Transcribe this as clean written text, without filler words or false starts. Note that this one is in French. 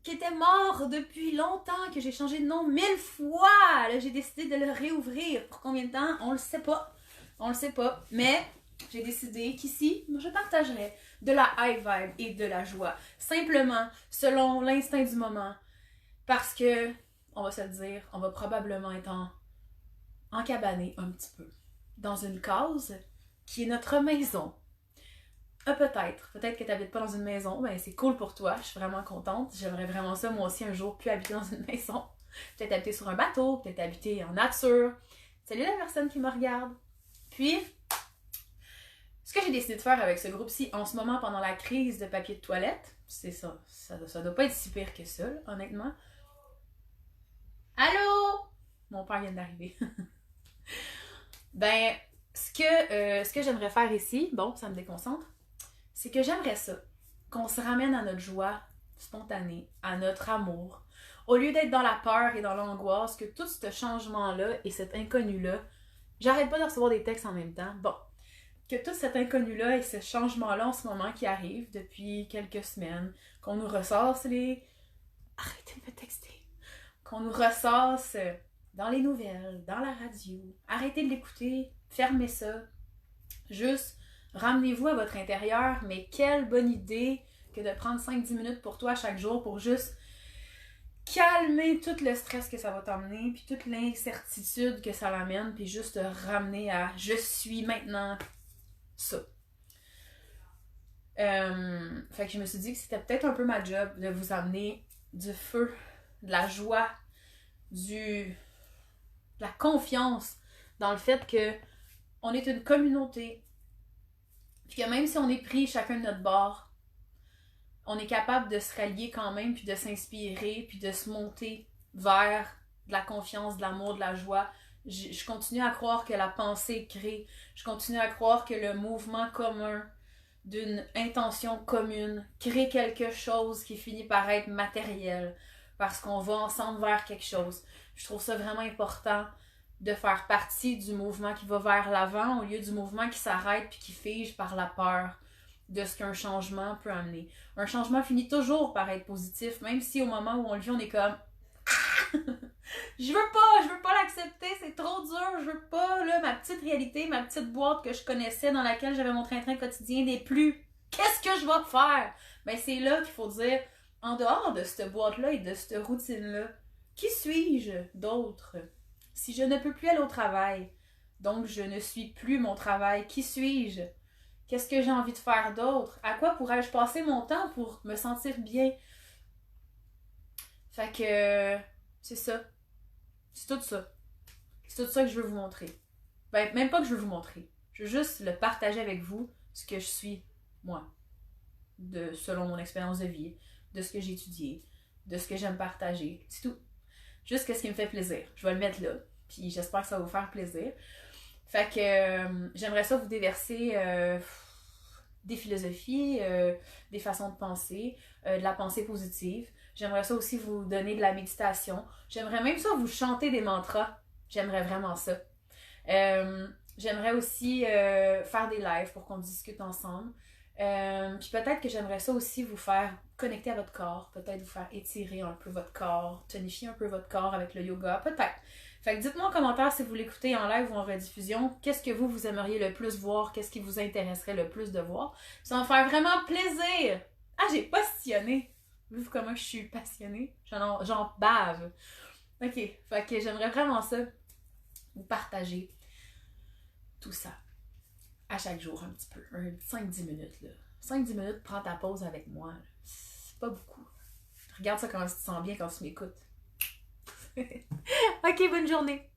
qui était mort depuis longtemps, que j'ai changé de nom 1000 fois. Là, j'ai décidé de le réouvrir. Pour combien de temps? On le sait pas. On le sait pas. Mais j'ai décidé qu'ici, je partagerai de la high vibe et de la joie. Simplement, selon l'instinct du moment. Parce que, on va se le dire, on va probablement être encabané un petit peu dans une case qui est notre maison. Peut-être que tu n'habites pas dans une maison, ben c'est cool pour toi, je suis vraiment contente. J'aimerais vraiment ça, moi aussi, un jour, plus habiter dans une maison. Peut-être habiter sur un bateau, peut-être habiter en nature. Salut la personne qui me regarde. Puis, ce que j'ai décidé de faire avec ce groupe-ci en ce moment pendant la crise de papier de toilette, c'est ça. Ça doit pas être si pire que ça, là, honnêtement. Allô? Mon père vient d'arriver. Ben, ce que j'aimerais faire ici, bon, ça me déconcentre, c'est que j'aimerais ça, qu'on se ramène à notre joie spontanée, à notre amour, au lieu d'être dans la peur et dans l'angoisse, que tout ce changement-là et cet inconnu-là, j'arrête pas de recevoir des textes en même temps, bon, que tout cet inconnu-là et ce changement-là en ce moment qui arrive depuis quelques semaines, qu'on nous ressasse les... Arrêtez de me texter! Qu'on nous ressasse dans les nouvelles, dans la radio, arrêtez de l'écouter, fermez ça, juste... Ramenez-vous à votre intérieur, mais quelle bonne idée que de prendre 5-10 minutes pour toi chaque jour pour juste calmer tout le stress que ça va t'emmener, puis toute l'incertitude que ça l'amène, puis juste te ramener à « je suis maintenant ça ». Fait que je me suis dit que c'était peut-être un peu ma job de vous amener du feu, de la joie, de la confiance dans le fait que on est une communauté. Puis que même si on est pris chacun de notre bord, on est capable de se rallier quand même, puis de s'inspirer, puis de se monter vers de la confiance, de l'amour, de la joie. Je continue à croire que la pensée crée. Je continue à croire que le mouvement commun d'une intention commune crée quelque chose qui finit par être matériel. Parce qu'on va ensemble vers quelque chose. Je trouve ça vraiment important de faire partie du mouvement qui va vers l'avant au lieu du mouvement qui s'arrête puis qui fige par la peur de ce qu'un changement peut amener. Un changement finit toujours par être positif, même si au moment où on le vit, on est comme je veux pas l'accepter, c'est trop dur, je veux pas, là, ma petite réalité, ma petite boîte que je connaissais dans laquelle j'avais mon train-train quotidien n'est plus. Qu'est-ce que je vais faire? Ben c'est là qu'il faut dire, en dehors de cette boîte-là et de cette routine-là, qui suis-je d'autre? Si je ne peux plus aller au travail, donc je ne suis plus mon travail, qui suis-je? Qu'est-ce que j'ai envie de faire d'autre? À quoi pourrais-je passer mon temps pour me sentir bien? Fait que c'est ça. C'est tout ça. C'est tout ça que je veux vous montrer. Ben, même pas que je veux vous montrer. Je veux juste le partager avec vous, ce que je suis, moi. Selon mon expérience de vie, de ce que j'ai étudié, de ce que j'aime partager. C'est tout. Juste ce qui me fait plaisir. Je vais le mettre là. Puis j'espère que ça va vous faire plaisir. Fait que j'aimerais ça vous déverser des philosophies, des façons de penser, de la pensée positive. J'aimerais ça aussi vous donner de la méditation. J'aimerais même ça vous chanter des mantras. J'aimerais vraiment ça. J'aimerais aussi faire des lives pour qu'on discute ensemble. Puis peut-être que j'aimerais ça aussi vous faire connecter à votre corps, peut-être vous faire étirer un peu votre corps, tonifier un peu votre corps avec le yoga, peut-être. Fait que dites-moi en commentaire si vous l'écoutez en live ou en rediffusion, qu'est-ce que vous aimeriez le plus voir, qu'est-ce qui vous intéresserait le plus de voir. Ça va me faire vraiment plaisir! Ah, j'ai passionné! Vu comment je suis passionnée, j'en bave. Ok, fait que j'aimerais vraiment ça, vous partager tout ça. À chaque jour, un petit peu. 5-10 minutes, là. 5-10 minutes, prends ta pause avec moi. Là. C'est pas beaucoup. Regarde ça comment tu te sens bien quand tu m'écoutes. Ok, bonne journée.